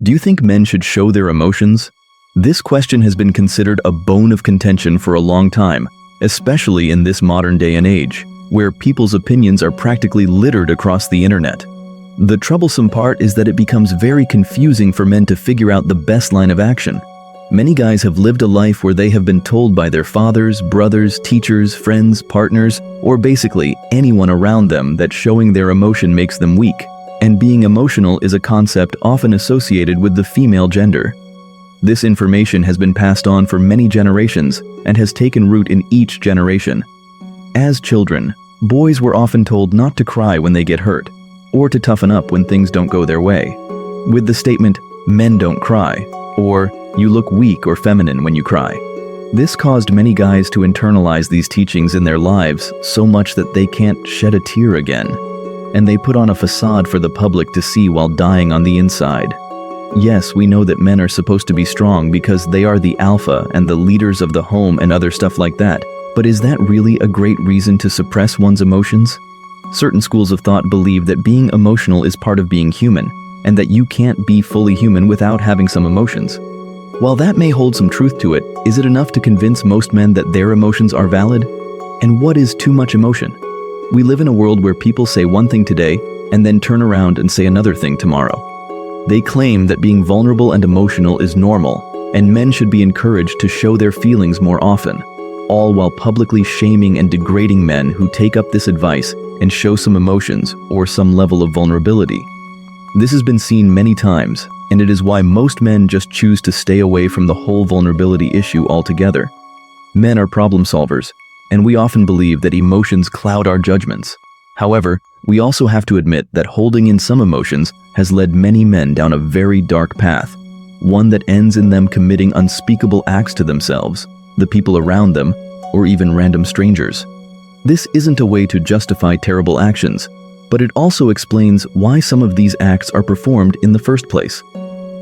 Do you think men should show their emotions? This question has been considered a bone of contention for a long time, especially in this modern day and age, where people's opinions are practically littered across the internet. The troublesome part is that it becomes very confusing for men to figure out the best line of action. Many guys have lived a life where they have been told by their fathers, brothers, teachers, friends, partners, or basically anyone around them that showing their emotion makes them weak, and being emotional is a concept often associated with the female gender. This information has been passed on for many generations and has taken root in each generation. As children, boys were often told not to cry when they get hurt, or to toughen up when things don't go their way, with the statement, "Men don't cry," or "You look weak or feminine when you cry." This caused many guys to internalize these teachings in their lives so much that they can't shed a tear again, and they put on a facade for the public to see while dying on the inside. Yes, we know that men are supposed to be strong because they are the alpha and the leaders of the home and other stuff like that, but is that really a great reason to suppress one's emotions? Certain schools of thought believe that being emotional is part of being human, and that you can't be fully human without having some emotions. While that may hold some truth to it, is it enough to convince most men that their emotions are valid? And what is too much emotion? We live in a world where people say one thing today and then turn around and say another thing tomorrow. They claim that being vulnerable and emotional is normal, and men should be encouraged to show their feelings more often, all while publicly shaming and degrading men who take up this advice and show some emotions or some level of vulnerability. This has been seen many times, and it is why most men just choose to stay away from the whole vulnerability issue altogether. Men are problem solvers, and we often believe that emotions cloud our judgments. However, we also have to admit that holding in some emotions has led many men down a very dark path, one that ends in them committing unspeakable acts to themselves, the people around them, or even random strangers. This isn't a way to justify terrible actions, but it also explains why some of these acts are performed in the first place.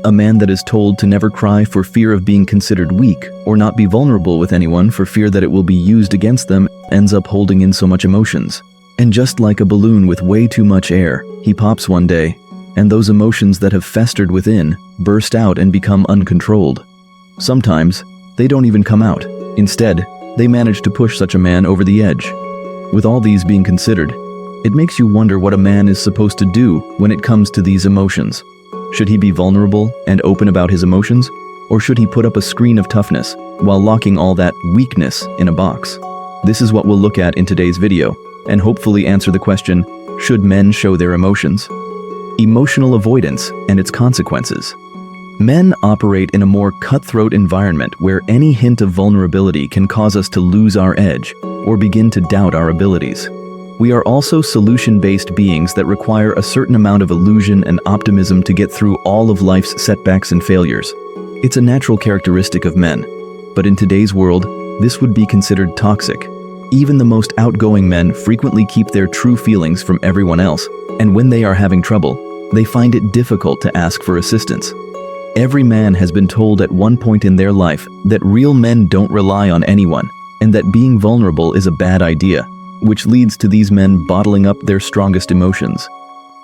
A man that is told to never cry for fear of being considered weak, or not be vulnerable with anyone for fear that it will be used against them, ends up holding in so much emotions. And just like a balloon with way too much air, he pops one day, and those emotions that have festered within burst out and become uncontrolled. Sometimes, they don't even come out. Instead, they manage to push such a man over the edge. With all these being considered, it makes you wonder what a man is supposed to do when it comes to these emotions. Should he be vulnerable and open about his emotions, or should he put up a screen of toughness while locking all that weakness in a box? This is what we'll look at in today's video, and hopefully answer the question, should men show their emotions? Emotional avoidance and its consequences. Men operate in a more cutthroat environment where any hint of vulnerability can cause us to lose our edge or begin to doubt our abilities. We are also solution-based beings that require a certain amount of illusion and optimism to get through all of life's setbacks and failures. It's a natural characteristic of men, but in today's world, this would be considered toxic. Even the most outgoing men frequently keep their true feelings from everyone else, and when they are having trouble, they find it difficult to ask for assistance. Every man has been told at one point in their life that real men don't rely on anyone, and that being vulnerable is a bad idea, which leads to these men bottling up their strongest emotions.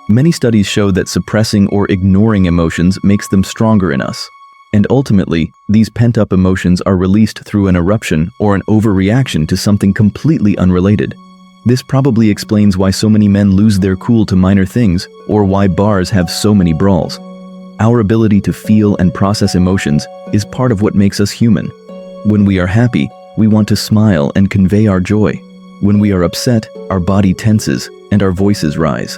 Many studies show that suppressing or ignoring emotions makes them stronger in us, and ultimately, these pent-up emotions are released through an eruption or an overreaction to something completely unrelated. This probably explains why so many men lose their cool to minor things, or why bars have so many brawls. Our ability to feel and process emotions is part of what makes us human. When we are happy, we want to smile and convey our joy. When we are upset, our body tenses and our voices rise.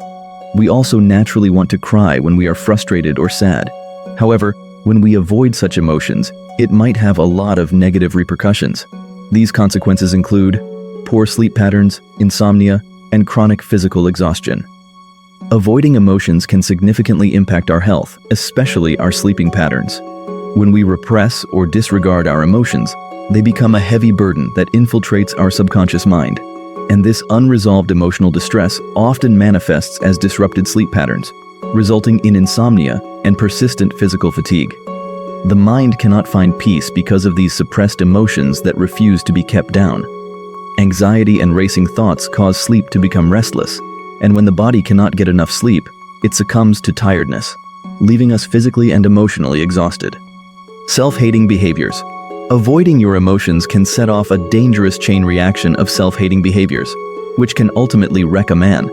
We also naturally want to cry when we are frustrated or sad. However, when we avoid such emotions, it might have a lot of negative repercussions. These consequences include poor sleep patterns, insomnia, and chronic physical exhaustion. Avoiding emotions can significantly impact our health, especially our sleeping patterns. When we repress or disregard our emotions, they become a heavy burden that infiltrates our subconscious mind. And this unresolved emotional distress often manifests as disrupted sleep patterns, resulting in insomnia and persistent physical fatigue. The mind cannot find peace because of these suppressed emotions that refuse to be kept down. Anxiety and racing thoughts cause sleep to become restless, and when the body cannot get enough sleep, it succumbs to tiredness. leaving us physically and emotionally exhausted. Self-hating behaviors. Avoiding your emotions can set off a dangerous chain reaction of self-hating behaviors, which can ultimately wreck a man.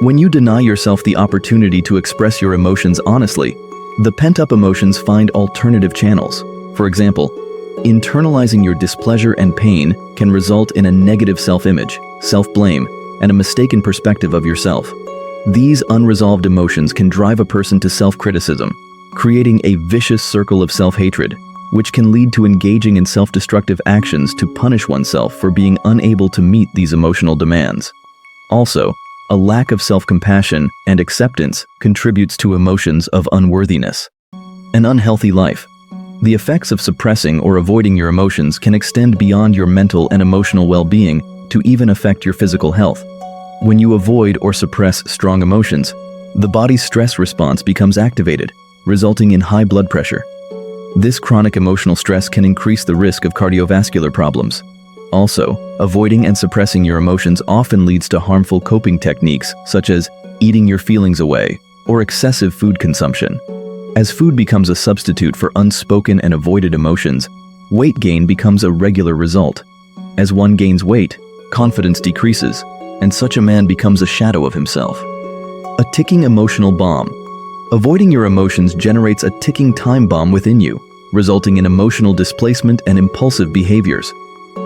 When you deny yourself the opportunity to express your emotions honestly, the pent-up emotions find alternative channels. For example, internalizing your displeasure and pain can result in a negative self-image, self-blame, and a mistaken perspective of yourself. These unresolved emotions can drive a person to self-criticism, creating a vicious circle of self-hatred, which can lead to engaging in self-destructive actions to punish oneself for being unable to meet these emotional demands. Also, a lack of self-compassion and acceptance contributes to emotions of unworthiness. An unhealthy life. The effects of suppressing or avoiding your emotions can extend beyond your mental and emotional well-being to even affect your physical health. When you avoid or suppress strong emotions, the body's stress response becomes activated, resulting in high blood pressure. This chronic emotional stress can increase the risk of cardiovascular problems. Also, avoiding and suppressing your emotions often leads to harmful coping techniques such as eating your feelings away or excessive food consumption. As food becomes a substitute for unspoken and avoided emotions, weight gain becomes a regular result. As one gains weight, confidence decreases, and such a man becomes a shadow of himself. A ticking emotional bomb. Avoiding your emotions generates a ticking time bomb within you, resulting in emotional displacement and impulsive behaviors.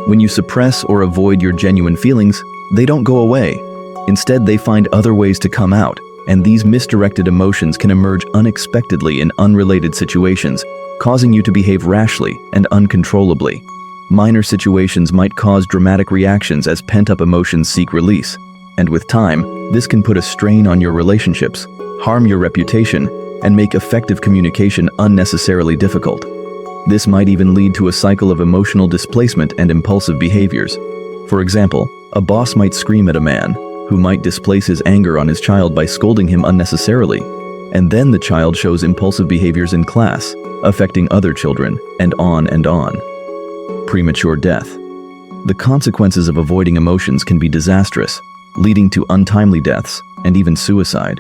When you suppress or avoid your genuine feelings, they don't go away. Instead, they find other ways to come out, and these misdirected emotions can emerge unexpectedly in unrelated situations, causing you to behave rashly and uncontrollably. Minor situations might cause dramatic reactions as pent-up emotions seek release, and with time, this can put a strain on your relationships, harm your reputation, and make effective communication unnecessarily difficult. This might even lead to a cycle of emotional displacement and impulsive behaviors. For example, a boss might scream at a man, who might displace his anger on his child by scolding him unnecessarily, and then the child shows impulsive behaviors in class, affecting other children, and on and on. Premature death. The consequences of avoiding emotions can be disastrous, leading to untimely deaths and even suicide.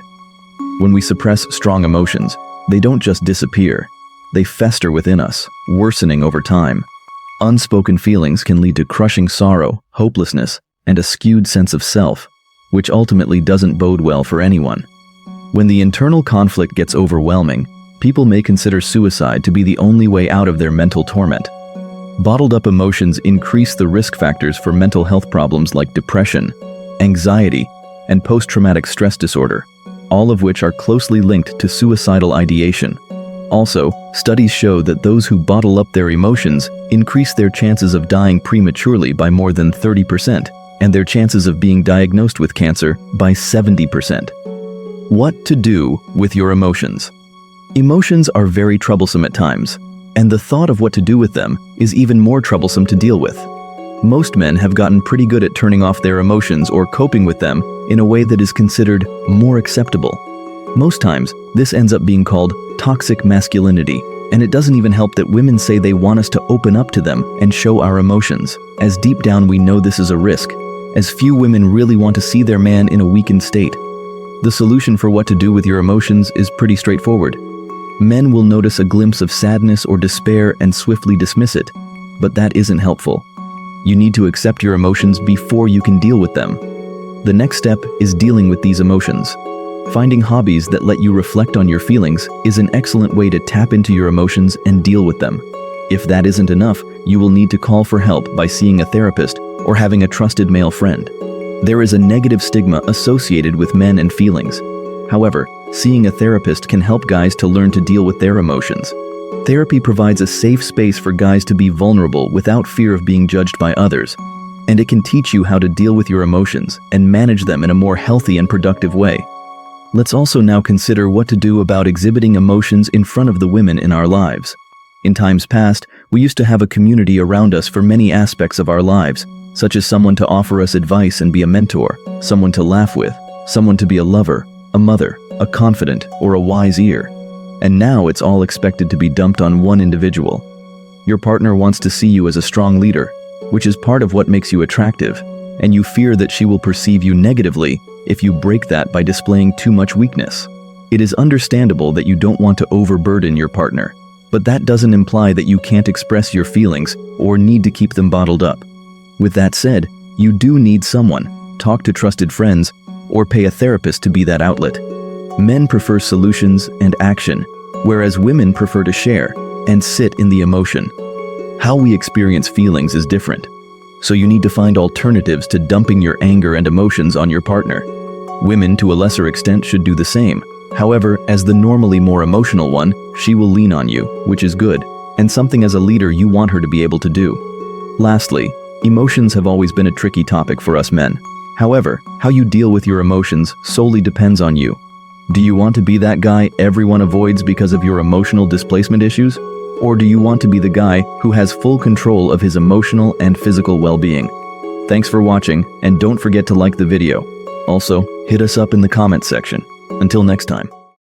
When we suppress strong emotions, they don't just disappear. They fester within us, worsening over time. Unspoken feelings can lead to crushing sorrow, hopelessness, and a skewed sense of self, which ultimately doesn't bode well for anyone. When the internal conflict gets overwhelming, people may consider suicide to be the only way out of their mental torment. Bottled up emotions increase the risk factors for mental health problems like depression, anxiety, and post-traumatic stress disorder, all of which are closely linked to suicidal ideation. Also, studies show that those who bottle up their emotions increase their chances of dying prematurely by more than 30%, and their chances of being diagnosed with cancer by 70%. What to do with your emotions? Emotions are very troublesome at times, and the thought of what to do with them is even more troublesome to deal with. Most men have gotten pretty good at turning off their emotions or coping with them in a way that is considered more acceptable. Most times, this ends up being called toxic masculinity, and it doesn't even help that women say they want us to open up to them and show our emotions, as deep down we know this is a risk, as few women really want to see their man in a weakened state. The solution for what to do with your emotions is pretty straightforward. Men will notice a glimpse of sadness or despair and swiftly dismiss it, but that isn't helpful. You need to accept your emotions before you can deal with them. The next step is dealing with these emotions. Finding hobbies that let you reflect on your feelings is an excellent way to tap into your emotions and deal with them. If that isn't enough, you will need to call for help by seeing a therapist or having a trusted male friend. There is a negative stigma associated with men and feelings. However, seeing a therapist can help guys to learn to deal with their emotions. Therapy provides a safe space for guys to be vulnerable without fear of being judged by others, and it can teach you how to deal with your emotions and manage them in a more healthy and productive way. Let's also now consider what to do about exhibiting emotions in front of the women in our lives. In times past, we used to have a community around us for many aspects of our lives, such as someone to offer us advice and be a mentor, someone to laugh with, someone to be a lover, a mother, a confidant, or a wise ear. And now it's all expected to be dumped on one individual. Your partner wants to see you as a strong leader, which is part of what makes you attractive, and you fear that she will perceive you negatively if you break that by displaying too much weakness. It is understandable that you don't want to overburden your partner, but that doesn't imply that you can't express your feelings or need to keep them bottled up. With that said, you do need someone, talk to trusted friends, or pay a therapist to be that outlet. Men prefer solutions and action, whereas women prefer to share and sit in the emotion. How we experience feelings is different, so you need to find alternatives to dumping your anger and emotions on your partner. Women, to a lesser extent, should do the same. However, as the normally more emotional one, she will lean on you, which is good, and something as a leader you want her to be able to do. Lastly, emotions have always been a tricky topic for us men. However, how you deal with your emotions solely depends on you. Do you want to be that guy everyone avoids because of your emotional displacement issues? Or do you want to be the guy who has full control of his emotional and physical well-being? Thanks for watching, and don't forget to like the video. Also, hit us up in the comments section. Until next time.